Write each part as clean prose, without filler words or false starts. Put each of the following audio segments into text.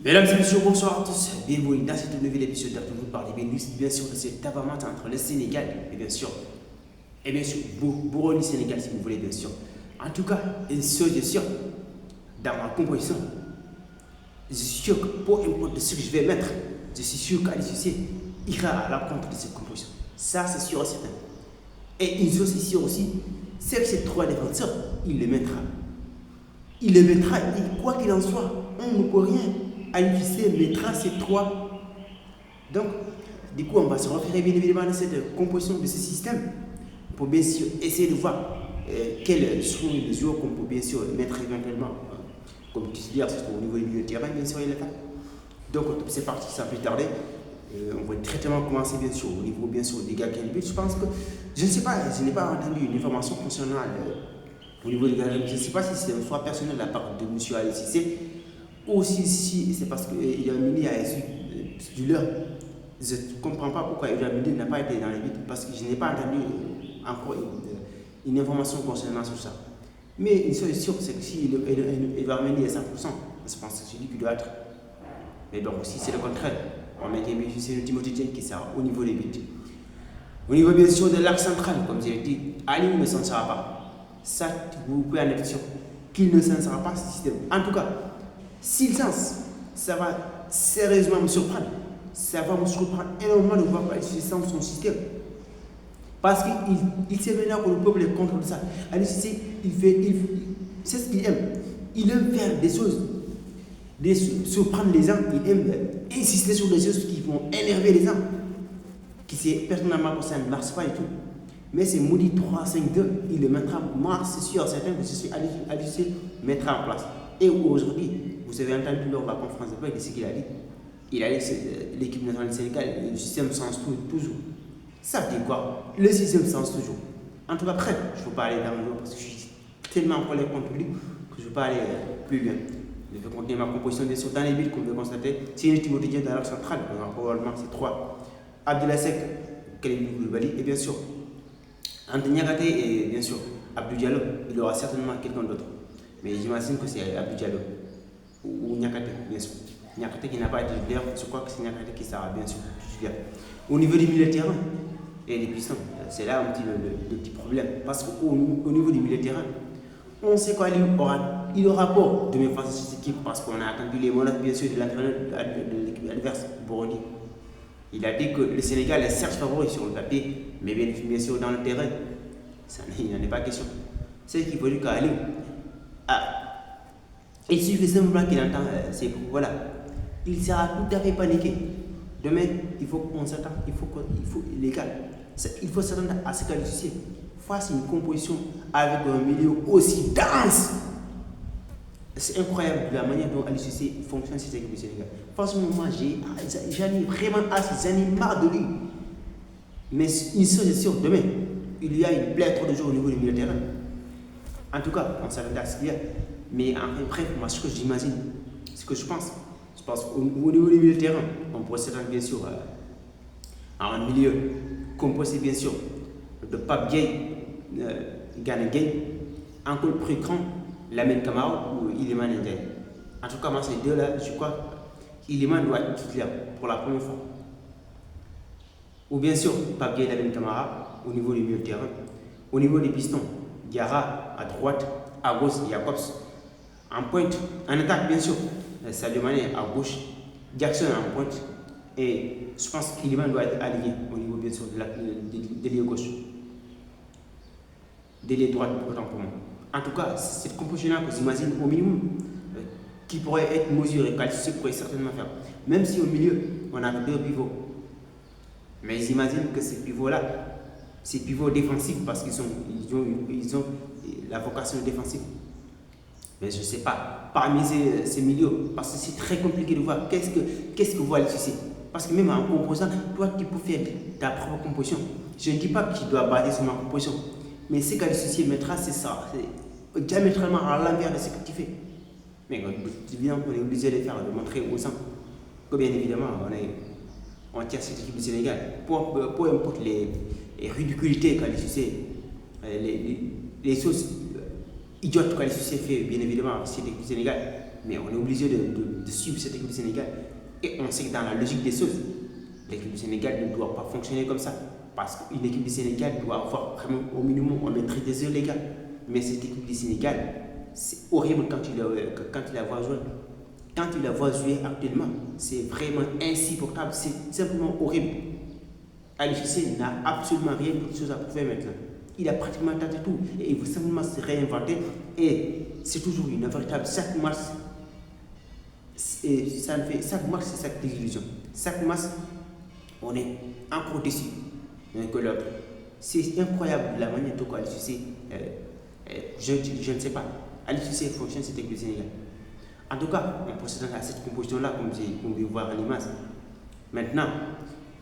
Mesdames et messieurs, bonsoir à tous. Bienvenue dans cette nouvelle émission d'Actu par les Bénus, bien sûr, de cette avancée entre le Sénégal et bien sûr, Burundi-Sénégal, si vous voulez, bien sûr. En tout cas, une chose est sûre, dans ma composition, je suis sûr que peu importe ce que je vais mettre, je suis sûr qu'Ali Cissé ira à l'encontre de cette composition. Ça, c'est sûr et certain. Et une chose est sûre aussi, c'est que ces trois défenseurs, il les mettra. Il les mettra, et quoi qu'il en soit, on ne peut rien. Ali Cissé mettra ces trois. Donc, du coup, on va se référer bien évidemment à cette composition de ce système pour bien sûr essayer de voir quels sont les joueurs qu'on peut bien sûr mettre éventuellement comme titulaire au niveau du milieu de terrain, bien sûr, il est là. Donc, c'est parti sans plus tarder. On va directement commencer bien sûr au niveau bien sûr des gars qui ont le but. Je pense que, je ne sais pas, je n'ai pas entendu une information concernant au niveau des gars. Je ne sais pas si c'est un choix personnel de la part de M. Ali Cissé ou si c'est parce qu'il a mis à du leur. Je ne comprends pas pourquoi Edouard Mendy n'a pas été dans les buts parce que je n'ai pas entendu encore une information concernant ça. Mais une chose est sûre, c'est que si Edouard Mendy est 100%, je pense que c'est lui qui doit être. Mais donc, si c'est le contraire, on met c'est le Timothée Dieng qui sera au niveau des buts. Au niveau bien sûr de l'axe central, comme j'ai dit, Ali ne s'en sera pas. Ça, vous pouvez en être sûr qu'il ne s'en sera pas ce système. En tout cas, s'il sens, ça va sérieusement me surprendre. Ça va me surprendre énormément de voir Ali Cissé sans son système. Parce qu'il sait maintenant que le peuple est contre ça. Ali Cissé, c'est ce qu'il aime. Il aime faire des choses, surprendre les gens, il aime insister sur des choses qui vont énerver les gens. Qui c'est personnellement que ça ne marche pas et tout. Mais c'est Moody 3-5-2, il le mettra, moi c'est sûr, certain que je suis Ali Cissé mettra en place. Et aujourd'hui, vous avez entendu lors de la conférence de presse de ce qu'il a dit. Il a dit que l'équipe nationale du Sénégal, le système change toujours. Ça veut dire quoi? Le système change toujours. En tout cas, après, je ne veux pas aller dans le jeu parce que je suis tellement en colère contre lui que je ne veux pas aller plus loin. Je vais continuer ma composition des dans les villes, comme vous le constatez. C'est une équipe quotidienne dans l'axe central, probablement c'est 3. Abdoulaye Seck, Kalidou Koulibaly, et bien sûr, Anthony Niakhaté et bien sûr, Abdou Diallo, il aura certainement quelqu'un d'autre. Mais j'imagine que c'est Abdou Diallo ou Niakhaté, bien sûr. Niakhaté qui n'a pas été titulaire, je crois que c'est Niakhaté qui sera bien sûr titulaire. Au niveau du milieu de terrain et des puissants, c'est là un petit le petit problème. Parce qu'au niveau du milieu de terrain, on sait qu'il aura peur de me face à cette équipe parce qu'on a attendu les menaces bien sûr de l'entraîneur de l'équipe adverse, Burundi. Il a dit que le Sénégal est certes favori sur le papier, mais bien sûr dans le terrain, il n'en est pas question. C'est ce qu'il faut dire qu'Ali, il suffit simplement qu'il entend ces propos. Voilà. Il sera tout à fait paniqué. Demain, il faut qu'on s'attende, les gars, il faut s'attendre à ce qu'Ali Cissé fasse une composition avec un milieu aussi dense. C'est incroyable la manière dont Ali Cissé fonctionne cette équipe du Sénégal. Franchement, moi, j'en ai vraiment assez, j'en ai marre de lui. Mais une chose est sûre, demain, il y a une pléthore de joueurs au niveau du milieu de terrain. En tout cas, on s'attend à ce qu'il y a. Mais bref, moi, ce que j'imagine, ce que je pense qu'au niveau du milieu de terrain, on pourrait s'attendre bien sûr à un milieu composé bien sûr de Pape Gueye, Gana Gueye, encore plus grand, Lamine Camara ou Iliman Ndiaye. En tout cas, moi, ces deux-là, je crois qu'Iliman doit être titulaire pour la première fois. Ou bien sûr, Pape Gueye, Lamine Camara au niveau du milieu de terrain. Au niveau des pistons, Diarra à droite, à gauche, Jacobs. En pointe, en attaque bien sûr, Sadio Mané à gauche, Jackson en pointe. Et je pense qu'Iliman doit être aligné au niveau bien sûr de l'ailier gauche. D'ailier droite, autant pour moi. En tout cas, c'est cette composition-là que j'imagine au minimum qui pourrait être mesurée, qu'Ali pourrait certainement faire. Même si au milieu, on a deux pivots. Mais j'imagine que ces pivots-là, ces pivots défensifs, parce qu'ils ont la vocation défensive. Mais je ne sais pas, parmi ces milieux, parce que c'est très compliqué de voir qu'est-ce que voit Ali Cissé. Parce que même en composant, toi tu peux faire ta propre composition. Je ne dis pas que tu dois baser sur ma composition, mais ce qu'Ali Cissé mettra, c'est ça. C'est diamétralement à l'envers de ce que tu fais. Mais évidemment, on est obligé de faire, de montrer aux gens que bien évidemment, on tient cette équipe du Sénégal. Peu importe les ridiculités qu'Ali Cissé, les choses idiotes qu'Ali Cissé fait, bien évidemment, c'est du Sénégal. Mais on est obligé de suivre cette équipe du Sénégal. Et on sait que dans la logique des choses, l'équipe du Sénégal ne doit pas fonctionner comme ça. Parce qu'une équipe du Sénégal doit avoir vraiment au minimum un maîtrise des heures, les gars. Mais cette équipe du Sénégal, c'est horrible quand tu la vois jouer. Quand tu la vois jouer actuellement, c'est vraiment insupportable, c'est simplement horrible. Aliou Cissé n'a absolument rien d'autre chose à prouver maintenant. Il a pratiquement tenté tout et il veut simplement se réinventer. Et c'est toujours une véritable chaque match. Et ça ne fait chaque match, c'est chaque désillusion. Chaque match, on est encore déçu que l'autre. C'est incroyable la manière dont Aliou Cissé, je ne sais pas. Aliou Cissé fonctionne, c'était que le Sénégal. En tout cas, en procédant à cette composition-là, comme vous pouvez voir à l'image. Maintenant,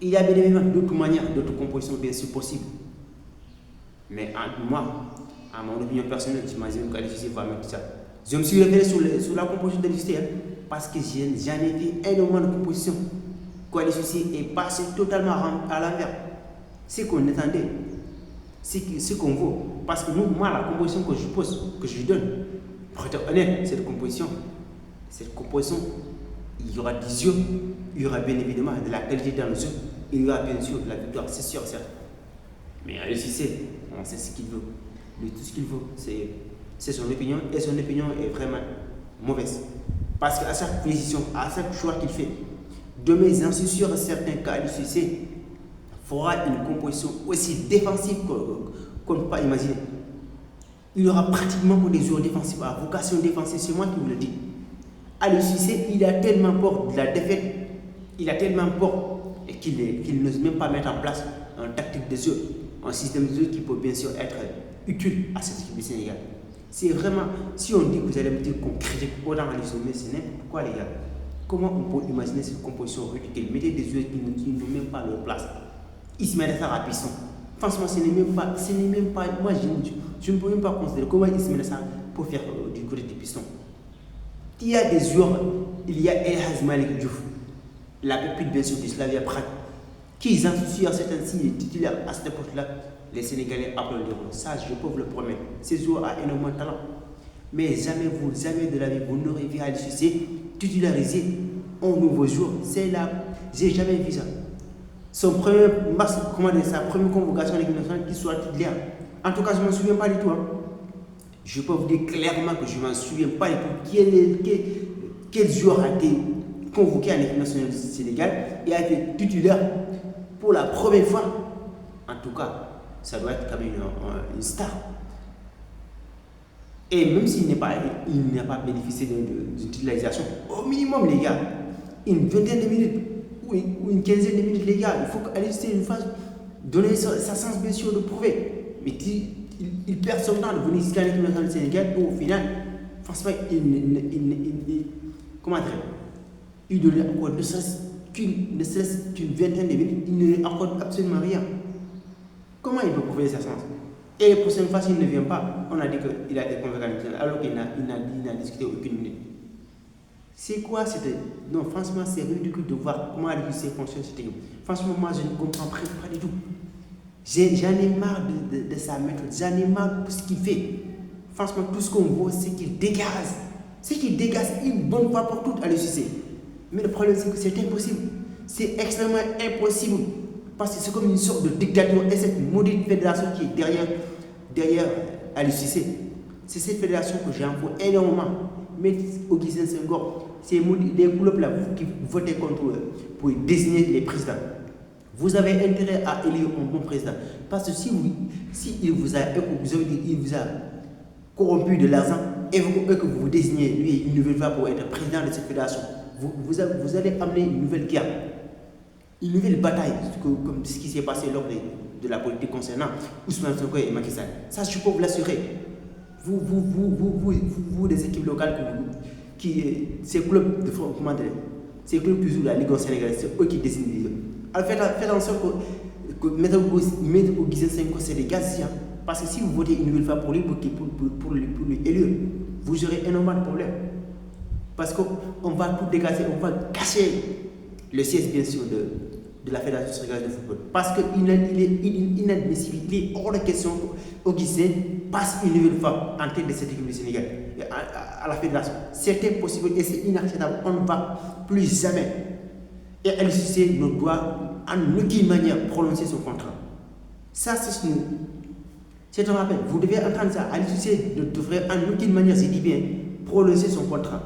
il y a bien évidemment d'autres manières, d'autres compositions bien sûr possibles. Mais moi, à mon opinion personnelle, j'imagine qu'Aliou Cissé va mettre ça. Je me suis référé sur la composition d'Aliou Cissé parce que j'en ai vu énormément de compositions. Aliou Cissé est passé totalement à l'envers. Ce qu'on attendait, ce qu'on veut. Parce que moi, la composition que je pose, que je lui donne, pour être honnête, cette composition, il y aura des yeux, il y aura bien évidemment de la qualité dans le jeu, il y aura bien sûr de la victoire, c'est sûr, certes. Mais Aliou Cissé, on sait ce qu'il veut. Lui, tout ce qu'il veut, c'est son opinion, et son opinion est vraiment mauvaise. Parce qu'à chaque position, à chaque choix qu'il fait, demain, j'en suis sûr, certains qu'Aliou Cissé fera une composition aussi défensive qu'on ne peut pas imaginer. Il y aura pratiquement que des joueurs défensifs, à vocation défensive, c'est moi qui vous le dis. Aliou Cissé, il a tellement peur de la défaite, il a tellement peur qu'il n'ose même pas mettre en place une tactique de jeu, un système de jeu qui peut bien sûr être utile à cette équipe du Sénégal. C'est vraiment, si on dit que vous allez me dire qu'on critique autant Aliou Cissé, c'est n'importe quoi les gars. Comment on peut imaginer cette composition ridicule? Mettez des joueurs qui n'ont même pas leur place. Ismaïla Sarr à piston. Franchement, ce n'est même pas, moi je ne peux même pas considérer comment Ismaïla Sarr peut faire du côté des pistons. Il y a des joueurs, il y a El Malick Diouf, la pépite bien sûr du Slavia Prague, qui j'en suis sûr, certains signes titulaires à cette époque-là, les Sénégalais applaudiront. Ça, je peux vous le promettre. Ces joueurs ont énormément de talent. Mais jamais de la vie, vous n'aurez vu Aliou Cissé titulariser un nouveau joueur. C'est là, j'ai jamais vu ça. Son premier match, sa première convocation à l'équipe nationale, qu'il soit titulaire. En tout cas, je ne m'en souviens pas du tout. Je peux vous dire clairement que je ne m'en souviens pas du tout. Quel joueur a été convoqué à l'équipe nationale du Sénégal et a été titulaire pour la première fois. En tout cas, ça doit être quand même une star. Et même s'il n'a pas bénéficié d'une titularisation, au minimum, les gars, une vingtaine de minutes ou une quinzaine de minutes, les gars, il faut qu'Aliou Cissé une phase, donner sa sens bien sûr de prouver. Mais il perd son temps de venir jusqu'à l'équipe nationale du Sénégal et au final, franchement, comment dire, il ne lui accorde ne serait-ce qu'une vingtaine de minutes, il ne lui accorde absolument rien. Comment il peut prouver sa sens? Et pour cette fois, il ne vient pas. On a dit qu'il a été convoqué à l'équipe nationale alors qu'il n'a discuté aucune minute. C'est quoi c'était? Non, franchement, c'est ridicule de voir comment Aliou Cissé fonctionne cette équipe. Franchement, moi, je ne comprends pas du tout. J'en ai marre de sa méthode, j'en ai marre de ce qu'il fait. Franchement, tout ce qu'on voit, c'est qu'il dégage. C'est qu'il dégage une bonne fois pour toutes Aliou Cissé. Mais le problème, c'est que c'est impossible. C'est extrêmement impossible. Parce que c'est comme une sorte de dictature. Et cette maudite fédération qui est derrière Aliou Cissé, c'est cette fédération que j'en veux énormément. Mais Augustin Senghor, c'est des clubs là qui votez contre eux pour désigner les présidents. Vous avez intérêt à élire un bon président. Parce que si il vous a corrompu de l'argent et que vous désignez lui une nouvelle fois pour être président de cette fédération, vous allez amener une nouvelle guerre, une nouvelle bataille, comme ce qui s'est passé lors de la politique concernant Ousmane Sonko et Macky Sall. Ça, je peux vous l'assurer. Vous, des équipes locales, ces clubs de ces clubs qui jouent la Ligue sénégalaise, c'est eux qui décident. Alors faites en sorte que mettre Augustin Senghor, c'est des gaz, parce que si vous votez une nouvelle fois pour lui, pour lui élire, vous aurez énormément de problèmes. Parce qu'on va tout dégager, on va cacher le siège bien sûr de de la Fédération sénégalaise de football. Parce qu'il est inadmissible, il est hors de question qu'Augustin passe une nouvelle fois en tête de cette équipe du Sénégal à la Fédération. C'est impossible et c'est inacceptable. On ne va plus jamais. Et Aliou Cissé ne doit en aucune manière prolonger son contrat. Ça, c'est un rappel. Vous devez entendre ça. Aliou Cissé ne devrait en aucune manière, je dis bien, prolonger son contrat.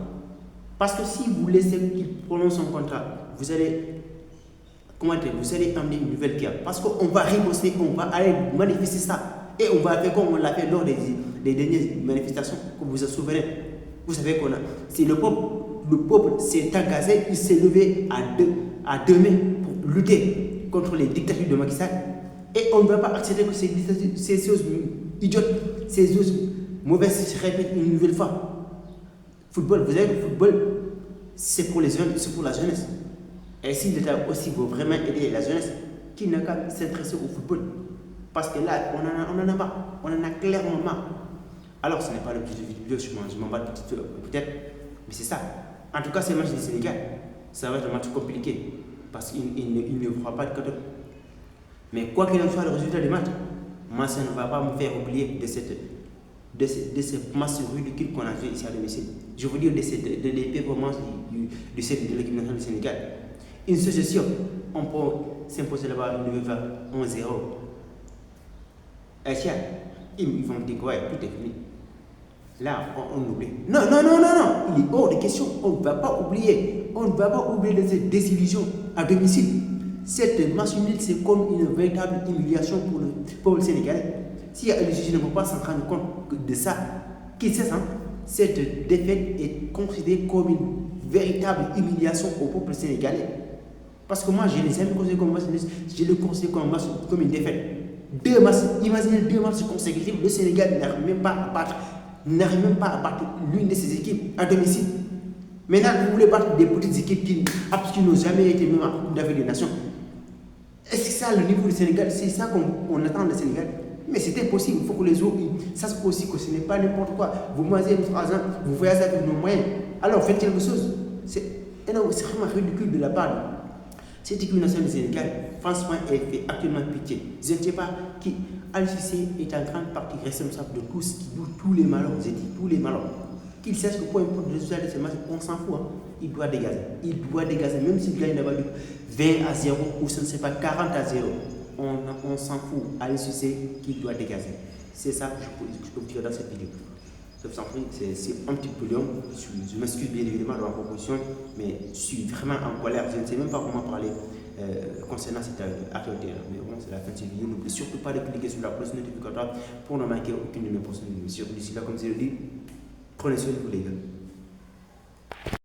Parce que si vous laissez qu'il prolonge son contrat, vous allez amener une nouvelle guerre. Parce qu'on va riposter, on va aller manifester ça. Et on va faire comme on l'a fait lors des dernières manifestations, que vous vous souvenez. Vous savez c'est le peuple s'est engagé, il s'est levé à deux mains pour lutter contre les dictatures de Macky Sall. Et on ne va pas accepter que ces choses idiotes, ces choses mauvaises se répètent une nouvelle fois. Football, vous savez que le football, c'est pour les jeunes, c'est pour la jeunesse. Et si l'État aussi veut vraiment aider la jeunesse, qui n'a qu'à s'intéresser au football. Parce que là, on en a marre, on en a clairement marre. Alors, ce n'est pas le but de vidéo, je m'en bats peut-être, mais c'est ça. En tout cas, c'est le match du Sénégal. Ça va être un match compliqué, parce qu'il ne fera pas de cadeau. Mais quoi qu'il en soit, le résultat du match, moi, ça ne va pas me faire oublier de ce match ridicule qu'on a fait ici à domicile. Je veux dire des performances de l'équipe nationale du Sénégal. Une suggestion, on peut s'imposer là-bas, on devait faire 1-0. Et tiens, ils vont dire quoi, tout est fini. Là, on oublie. Non, il est hors de question. On ne va pas oublier. On ne va pas oublier cette désillusion à domicile. Cette match nul, c'est comme une véritable humiliation pour le peuple sénégalais. Si Aliou Cissé ne peut pas s'en rendre compte de ça, qu'il sait ça, cette défaite est considérée comme une véritable humiliation au peuple sénégalais. Parce que moi, je ne l'ai jamais considéré comme un match, je le considère comme une défaite. Imaginez 2 matchs consécutifs, le Sénégal n'arrive même pas à battre l'une de ses équipes à domicile. Maintenant, vous voulez battre des petites équipes qui n'ont jamais été même en Coupe d'Afrique des Nations. Est-ce que ça, le niveau du Sénégal, c'est ça qu'on attend du Sénégal? Mais c'est impossible, il faut que les autres sachent aussi que ce n'est pas n'importe quoi. Vous mangez notre argent, vous voyagez avec nos moyens. Alors faites quelque chose. C'est vraiment ridicule de la part. Cette équipe nationale du Sénégal, franchement, elle fait actuellement pitié. Je ne sais pas qui. Aliou Cissé est en grande partie responsable de tout ce qui doute tous les malheurs, j'ai dit, tous les malheurs. Qu'il sache que peu importe le résultat de ce match, on s'en fout. Hein. Il doit dégager. Il doit dégager, même s'il gagne la valeur 20-0 ou je ne sais pas 40-0. On s'en fout. Aliou Cissé qui doit dégager. C'est ça que je peux dire dans cette vidéo. C'est un petit peu long. Je m'excuse bien évidemment de ma proposition, mais je suis vraiment en colère. Je ne sais même pas comment parler concernant cette actualité. Mais bon, c'est la fin de cette vidéo. N'oubliez surtout pas de cliquer sur la cloche notificatoire pour ne manquer aucune de mes prochaines vidéos. D'ici là, comme je le dis, prenez soin de vous les gars.